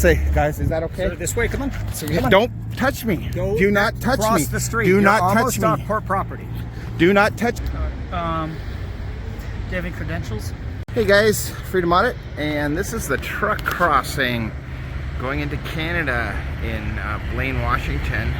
Say, guys, is that okay? So this way, come on. So come on. Don't touch me. Do not touch me. Cross the street. Do You're not almost touch me. off court property. Do not touch. Do you have any credentials? Hey guys, Freedom Audit, and this is the truck crossing going into Canada in Blaine, Washington.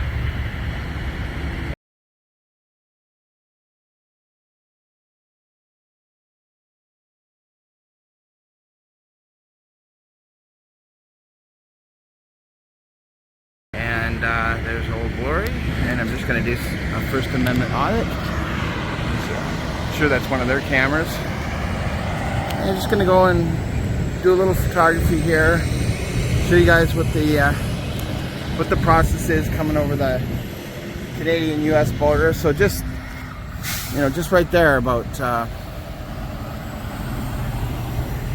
And there's Old Glory, and I'm just going to do a First Amendment audit. I'm sure that's one of their cameras. I'm just going to go and do a little photography here, show you guys what the process is coming over the Canadian-U.S. border. So just, you know, just right there, about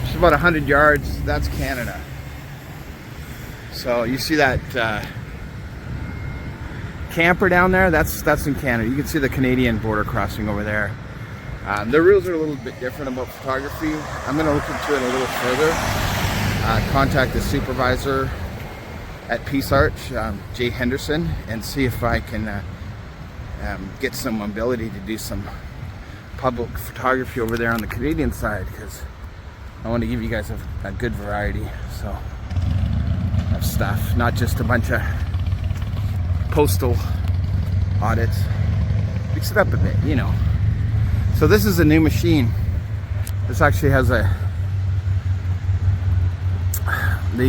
just about 100 yards, that's Canada. So you see that camper down there, that's in Canada. You can see the Canadian border crossing over there. The rules are a little bit different about photography. I'm going to look into it a little further. Contact the supervisor at Peace Arch, Jay Henderson, and see if I can get some ability to do some public photography over there on the Canadian side, because I want to give you guys a good variety of stuff, not just a bunch of postal audits. Mix it up a bit, you know. So this is a new machine. This actually has they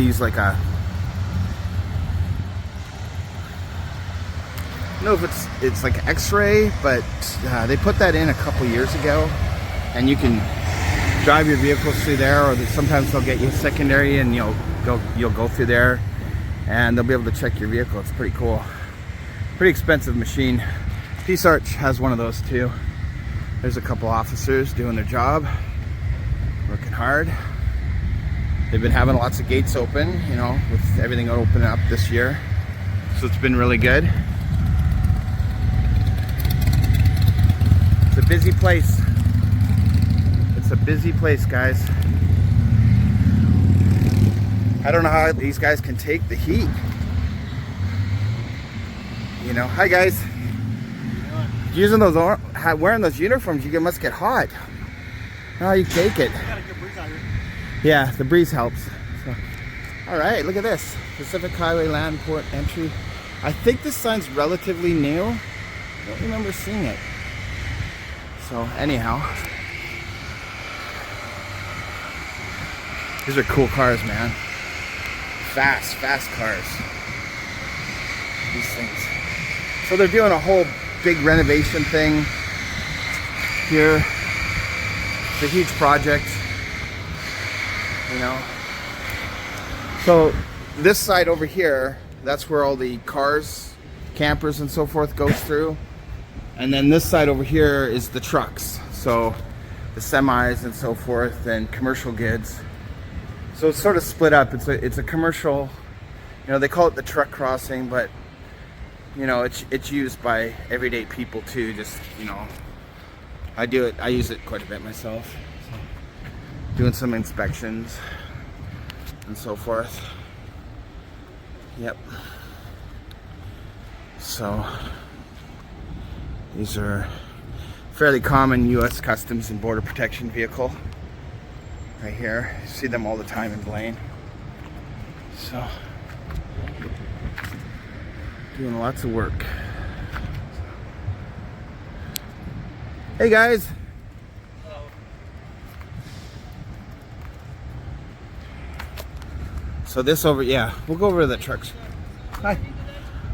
use like a, I don't know if it's like X-ray, but they put that in a couple years ago, and you can drive your vehicles through there, or sometimes they'll get you secondary and you'll go through there and they'll be able to check your vehicle. It's pretty cool. Pretty expensive machine. Peace Arch has one of those too. There's a couple officers doing their job, working hard. They've been having lots of gates open, you know, with everything opening up this year. So it's been really good. It's a busy place. It's a busy place, guys. I don't know how these guys can take the heat. You know, hi guys. Using those, wearing those uniforms, you must get hot. How you take it? Got a good breeze out here. Yeah, the breeze helps. So, all right, look at this. Pacific Highway Land Port Entry. I think this sign's relatively new. I don't remember seeing it. So anyhow, these are cool cars, man. Fast cars. These things. So they're doing a whole big renovation thing here. It's a huge project, you know. So this side over here, that's where all the cars, campers and so forth goes through. And then this side over here is the trucks. So the semis and so forth, and commercial goods. So it's sort of split up. It's a commercial, you know, they call it the truck crossing, but you know, it's used by everyday people too. Just, you know, I use it quite a bit myself. So, doing some inspections and so forth. Yep. So these are fairly common U.S. Customs and Border Protection vehicle. Right here, you see them all the time in Blaine. So, doing lots of work. Hey guys. Hello. So this over, yeah, we'll go over to the trucks. Hi.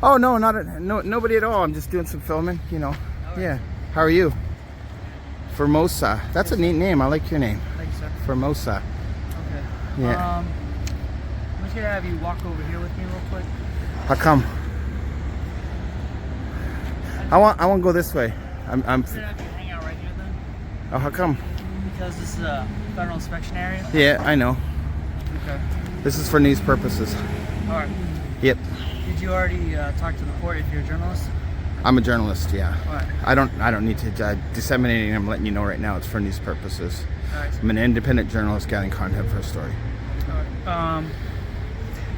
Oh no, nobody at all. I'm just doing some filming, you know. Yeah. How are you? Formosa. That's a neat name. I like your name. Thank you, sir. Formosa. Okay. Yeah. I'm just gonna have you walk over here with me real quick. How come? I want to go this way. I'm We're gonna have you hang out right here then. Oh, how come? Because this is a federal inspection area. Yeah, I know. Okay. This is for news purposes. All right. Yep. Did you already talk to the court if you're a journalist? I'm a journalist, yeah. All right. I don't need to disseminate it. I'm letting you know right now it's for news purposes. All right. I'm an independent journalist gathering content for a story. All right.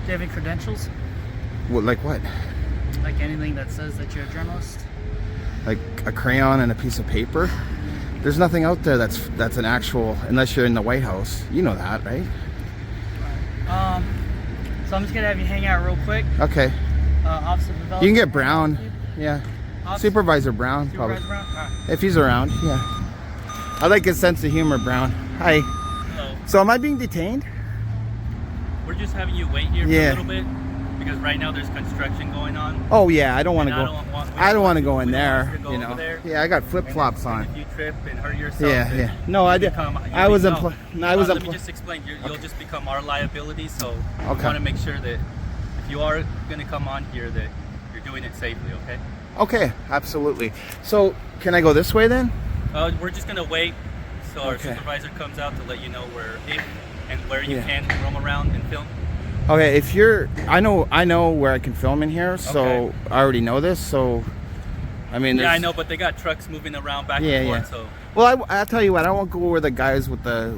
you have any credentials? What, like what? Like anything that says that you're a journalist? Like a crayon and a piece of paper? There's nothing out there that's an actual, unless you're in the White House. You know that, right? So I'm just gonna have you hang out real quick. Okay. Officer Tavela. You can get Brown. Yeah. Officer- Supervisor Brown, Supervisor probably. Brown? All right. If he's around, yeah. I like his sense of humor, Brown. Hi. Hello. So am I being detained? We're just having you wait here Yeah. for a little bit because right now there's construction going on. Oh yeah, I don't want to And go. I don't want to go in we don't want there. you to go You over know. there. Yeah, I got flip flops on. If you trip and hurt yourself, Yeah, then yeah. No, I you did. become- I was no, employed. no, I was let me employed. just explain. You'll just become our liability. So we Okay. want to make sure that if you are going to come on here, that you're doing it safely. Okay. Okay, absolutely. So can I go this way then? We're just going to wait so our Okay. supervisor comes out to let you know where if and where you Yeah. can roam around and film. Okay, if you're, I know where I can film in here, so Okay. I already know this. So, I mean, Yeah, I there's- know, but they got trucks moving around back Yeah, and yeah. forth. So Well, I'll tell you what. I won't go where the guys with the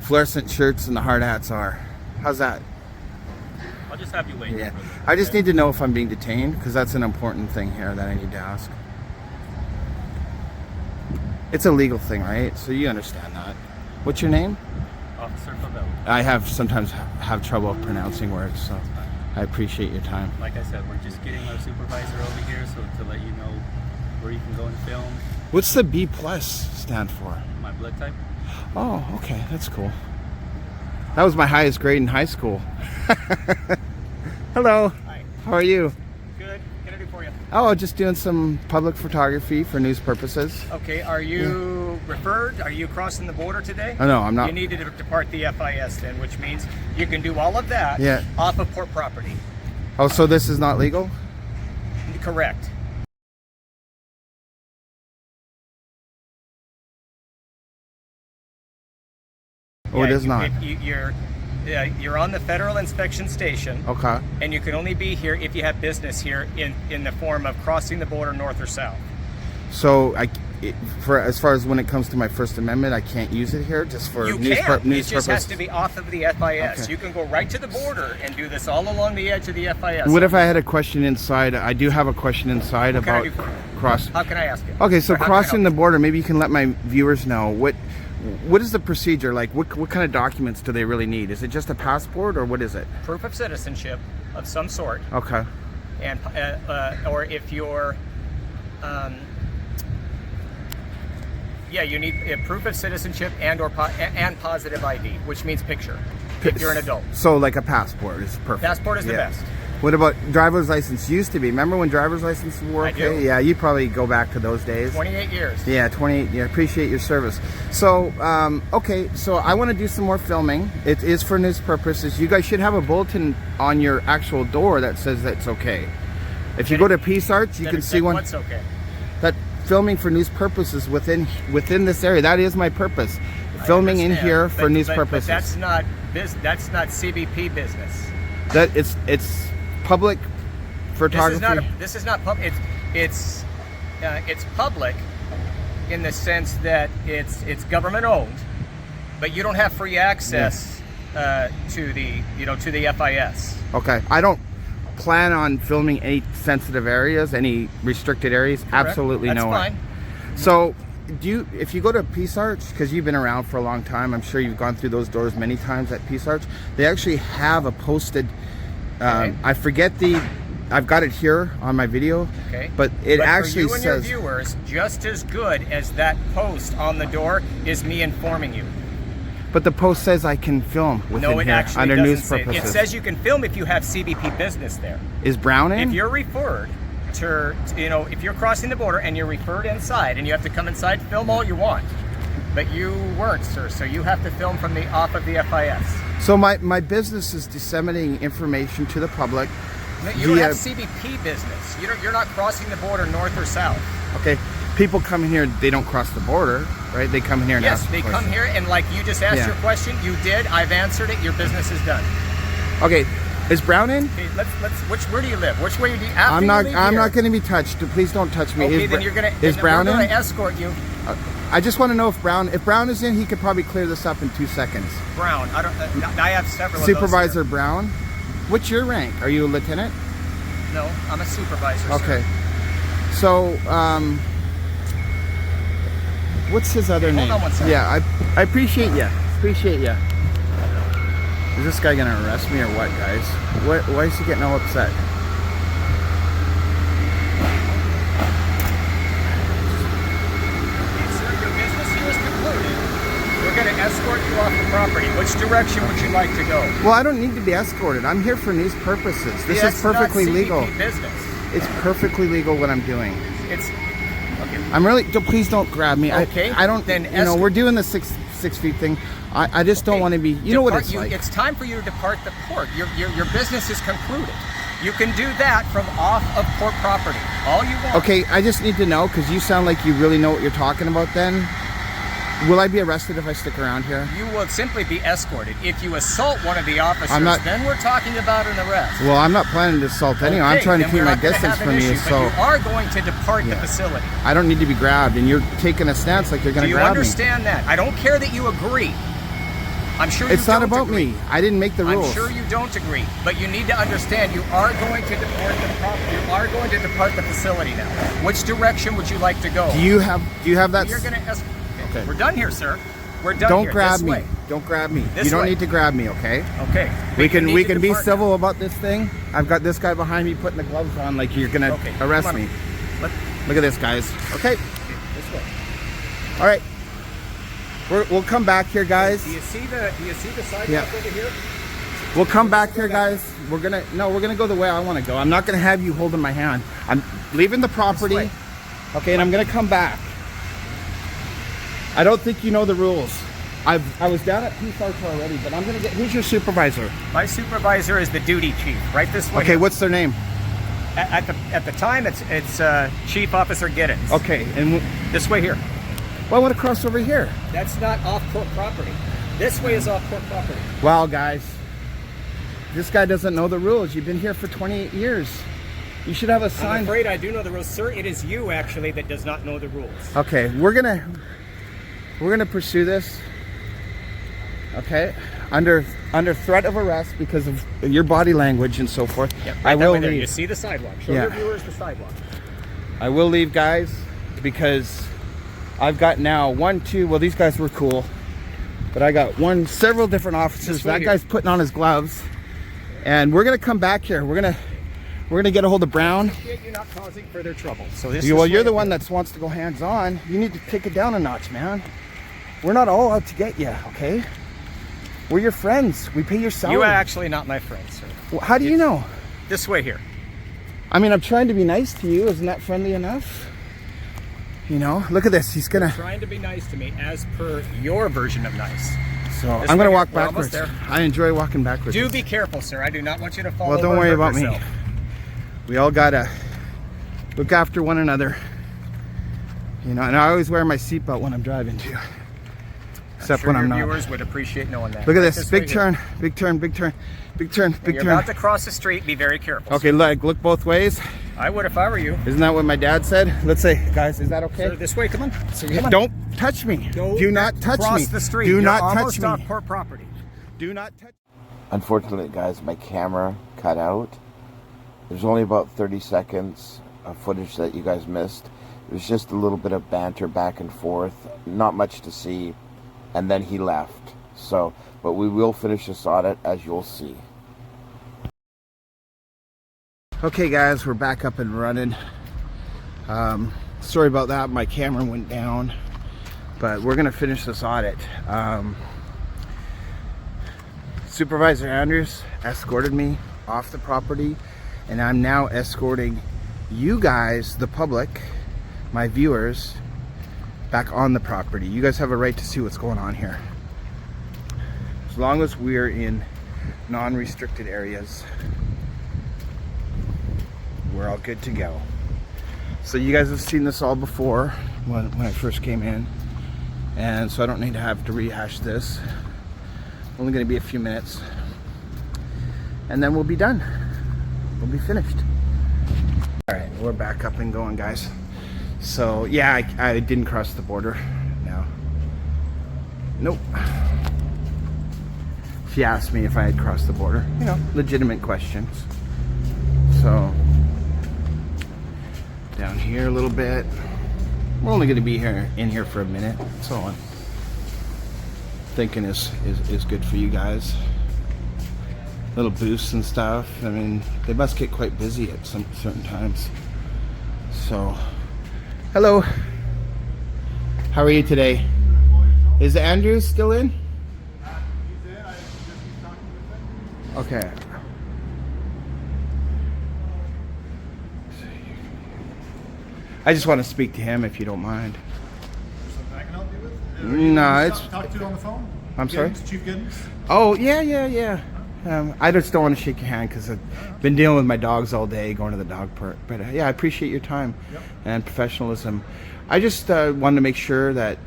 fluorescent shirts and the hard hats are. How's that? I'll just have you wait. Yeah. for a little I just okay? need to know if I'm being detained because that's an important thing here that I need to ask. It's a legal thing, right? So you understand that. What's your name? Officer Tavela. I sometimes have trouble pronouncing words, so I appreciate your time. Like I said, we're just getting our supervisor over here so to let you know where you can go and film. What's the B plus stand for? My blood type. Oh, okay, that's cool. That was my highest grade in high school. Hello. Hi. How are you? Good. What can I do for you? Oh, just doing some public photography for news purposes. Okay. Are you referred? Are you crossing the border today? Oh, no, I'm not. You need to depart the FIS then, which means you can do all of that Yeah. off of port property. Oh, so this is not legal? Correct. Oh, it is you- not. You're on the federal inspection station, Okay. and you can only be here if you have business here in the form of crossing the border north or south. So for as far as when it comes to my First Amendment, I can't use it here just for You news, can. news It just has purposes. to be off of the FIS. Okay. You can go right to the border and do this all along the edge of the FIS. What if I had a question inside? I do have a question inside What can I about do for you? cross. How can I ask you? Okay, so Or how can I crossing help the border, maybe you can let my viewers know what is the procedure like? What kind of documents do they really need? Is it just a passport or what is it? you? Proof of citizenship of some sort, Okay. and or if you're, you need a proof of citizenship and and positive ID, which means picture. If you're an adult, So like a passport is perfect. passport is the Yeah. best. What about driver's license? Used to be. Remember when driver's license were I okay? do. Yeah, you probably go back to those days. 28 years. Yeah, 28. Yeah, appreciate your service. So, okay, so I want to do some more filming. It is for news purposes. You guys should have a bulletin on your actual door that says that's okay. If you go to Peace Arts, you can see one What's okay? that filming for news purposes within this area. That is my purpose. Filming in Understand, here for but- news but purposes. that's not CBP business. That it's public photography. This is not public. It's public in the sense that it's government owned, but you don't have free access to the FIS. Okay. I don't plan on filming any sensitive areas, any restricted areas. Correct? Absolutely That's nowhere. fine. So, if you go to Peace Arts, because you've been around for a long time, I'm sure you've gone through those doors many times at Peace Arts. They actually have a posted. Okay. I forget I've got it here on my video. Okay. But it actually for you and says. your viewers, just as good as that post on the door is me informing you. But the post says I can film within No, it here actually under doesn't news say. purposes. It says you can film if you have CBP business there. Is Brown in? If you're referred to, if you're crossing the border and you're referred inside and you have to come inside, film all you want. But you weren't, sir, so you have to film from off of the FIS. So my business is disseminating information to the public. You don't via- have CBP business. You're not crossing the border north or south. Okay, people come in here, they don't cross the border, right? They come in here and Yes, ask they come questions. here and like you just asked Yeah. your question, you did, I've answered it, your business is done. Okay, is Brown in? Okay, where do you live? Which way do you I'm not going to be touched. Please don't touch me. Okay, Is then Bra- you're gonna is Brown we're in? gonna escort you. I just want to know if Brown is in, he could probably clear this up in 2 seconds. Brown. I have several Supervisor of those Brown? here. What's your rank? Are you a lieutenant? No, I'm a supervisor. Okay. Sir. So, what's his other name? Hold on one second. Yeah, I appreciate you. Appreciate you. Is this guy gonna arrest me or what, guys? Why is he getting all upset? Sir, your business here is concluded. We're going to escort you off the property. Which direction would you like to go? Well, I don't need to be escorted. I'm here for news purposes. This is perfectly legal. Business. It's perfectly legal what I'm doing. It's okay. I'm really. Please don't grab me. Okay. I don't. Then you know, we're doing the six feet thing. I just don't want to be. You know what it's like. It's time for you to depart the port. Your business is concluded. You can do that from off of port property. All you want. Okay, I just need to know because you sound like you really know what you're talking about. Then, will I be arrested if I stick around here? You will simply be escorted. If you assault one of the officers, then we're talking about an arrest. Well, I'm not planning to assault anyone. I'm trying to keep my distance from you. So you are going to depart the facility. I don't need to be grabbed, and you're taking a stance like you're going to grab me. Do you understand that? I don't care that you agree. I'm sure it's not about me. I didn't make the rules. I'm sure you don't agree, but you need to understand you are going to depart the property. You are going to depart the facility now. Which direction would you like to go? Do you have that? You're going to escort. Okay. We're done here, sir. We're done Don't here. grab This me. way. Don't grab me. This You don't way. need to grab me, okay? Okay. We can be civil about this thing. I've got this guy behind me putting the gloves on like you're gonna arrest me. Look at this, guys. Okay. This way. All right. We'll come back here, guys. Do you see the sidewalk over here? We'll come back here, guys. We're gonna go the way I want to go. I'm not gonna have you holding my hand. I'm leaving the property. Okay, and I'm gonna come back. I don't think you know the rules. I was down at Peace Arch already, but I'm gonna get. Who's your supervisor? My supervisor is the duty chief. Right this way. Okay, what's their name? At the time, it's Chief Officer Giddens. Okay, and this way here. Well, I want to cross over here. That's not off-port property. This way is off-port property. Wow, guys. This guy doesn't know the rules. You've been here for 28 years. You should have a sign. I'm afraid I do know the rules, sir. It is you, actually, that does not know the rules. Okay, we're gonna pursue this. Okay, under threat of arrest because of your body language and so forth. Yep, I will leave. leave. You see the sidewalk. Show your viewers the sidewalk. I will leave, guys, because I've got now well, these guys were cool, but I got several different officers. That guy's putting on his gloves, and we're gonna come back here. We're gonna get a hold of Brown. You're not causing further trouble. So you're the one that wants to go hands on. You need to take it down a notch, man. We're not all out to get you, okay? We're your friends. We pay your salary. You are actually not my friend, sir. Well, how do you know? This way here. I mean, I'm trying to be nice to you. Isn't that friendly enough? You know, look at this. He's gonna. You're trying to be nice to me as per your version of nice. So I'm gonna walk backwards. There. I enjoy walking backwards. Do be careful, sir. I do not want you to fall. Well, don't worry about me. We all gotta look after one another. You know, and I always wear my seatbelt when I'm driving too. Except when I'm not. Viewers would appreciate knowing that. Look at this. Big turn, big turn, big turn, big turn, big turn. You're about to cross the street. Be very careful. Okay, look both ways. I would if I were you. Isn't that what my dad said? Let's say, guys, is that okay? Sir, this way, come on. So, don't touch me. Do not touch me. Cross the street. Do not You're touch almost me. on port property. Do not touch. Unfortunately, guys, my camera cut out. There's only about 30 seconds of footage that you guys missed. It was just a little bit of banter back and forth, not much to see, and then he left. So, but we will finish this audit, as you'll see. Okay, guys, we're back up and running. Sorry about that. My camera went down, but we're gonna finish this audit. Supervisor Andres escorted me off the property, and I'm now escorting you guys, the public, my viewers, back on the property. You guys have a right to see what's going on here. As long as we're in non-restricted areas, we're all good to go. So you guys have seen this all before when I first came in, and so I don't need to have to rehash this. Only going to be a few minutes, and then we'll be done. We'll be finished. All right, we're back up and going, guys. So yeah, I didn't cross the border. No. Nope. She asked me if I had crossed the border. You know, legitimate questions. So, down here a little bit. We're only going to be in here for a minute. That's all I'm thinking is good for you guys. Little booths and stuff. I mean, they must get quite busy at some certain times. So, hello. How are you today? Is Andreas still in? Okay. I just want to speak to him if you don't mind. Something I can help you with? No, it's... Talk to you on the phone? I'm sorry? Cheif Givddens? Oh, yeah. I just don't want to shake your hand because I've been dealing with my dogs all day, going to the dog park. But yeah, I appreciate your time and professionalism. I just wanted to make sure that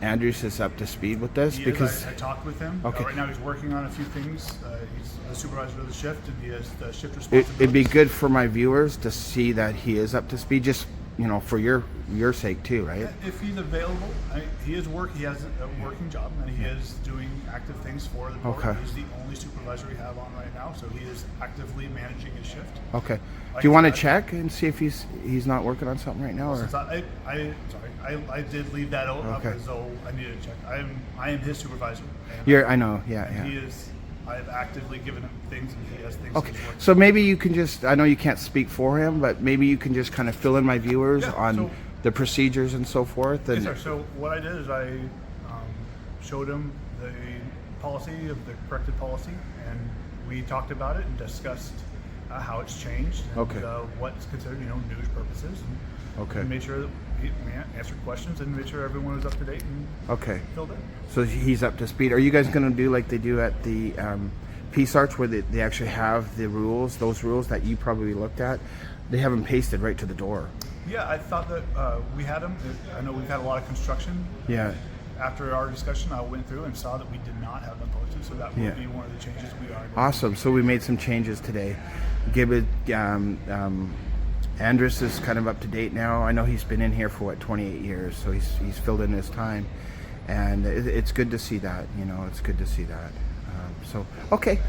Andreas is up to speed with this because I talked with him. Okay. Right now he's working on a few things. He's the supervisor of the shift, and he has the shift responsibilities. it'd be good for my viewers to see that he is up to speed, just for your sake too, right? If he's available, he has a working job, and he is doing active things for the board. Okay. He's the only supervisor we have on right now, so he is actively managing his shift. Okay. Like Do you want to that. check and see if he's not working on something right now? Or? Since I did leave that up Okay. as though I needed to check. I am his supervisor. And I know, yeah. He is. I've actively given him things, and he has things. Okay, he's working so maybe you can just, I know you can't speak for him, but maybe you can just kind of fill in my viewers on the procedures and so forth. And Yes, sir. So what I did is I showed him the policy of the corrected policy, and we talked about it and discussed how it's changed and what's considered, news purposes. And made sure that we answered questions and made sure everyone was up to date and filled in. So he's up to speed. Are you guys going to do like they do at the Peace Arch, where they actually have the rules, those rules that you probably looked at? They have them pasted right to the door. Yeah, I thought that we had them. I know we've had a lot of construction. Yeah. After our discussion, I went through and saw that we did not have them posted, so that would be one of the changes we are. Awesome. So we made some changes today. Andres is kind of up to date now. I know he's been in here for 28 years, so he's filled in his time, and it's good to see that. It's good to see that. Okay.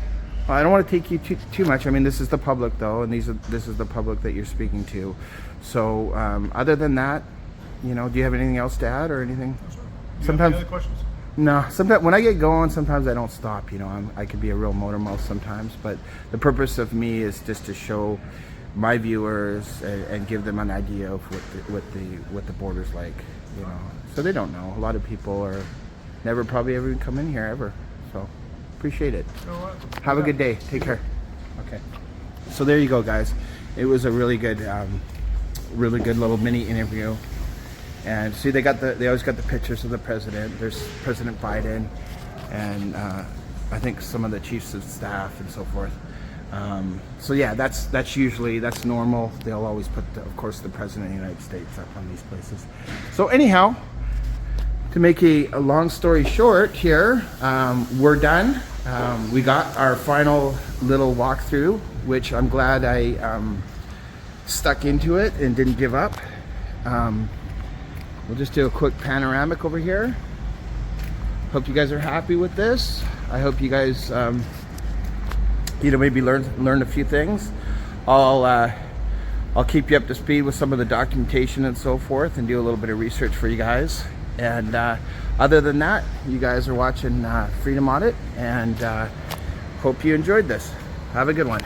Well, I don't want to take you too much. I mean, this is the public though, and this is the public that you're speaking to. So other than that, do you have anything else to add or anything? Sometimes. Any other questions? No. Sometimes when I get going, sometimes I don't stop. I could be a real motor mouth sometimes, but the purpose of me is just to show my viewers and give them an idea of what the border's like. So they don't know. A lot of people are never probably ever come in here ever. So appreciate it. Have a good day. Take care. Okay. So there you go, guys. It was a really good little mini interview. And see, they always got the pictures of the president. There's President Biden, and I think some of the chiefs of staff and so forth. So yeah, that's normal. They'll always put, of course, the president of the United States up on these places. So anyhow, to make a long story short here, we're done. We got our final little walkthrough, which I'm glad I stuck into it and didn't give up. We'll just do a quick panoramic over here. Hope you guys are happy with this. I hope you guys maybe learn a few things. I'll keep you up to speed with some of the documentation and so forth, and do a little bit of research for you guys. And other than that, you guys are watching Freedom Audit, and hope you enjoyed this. Have a good one.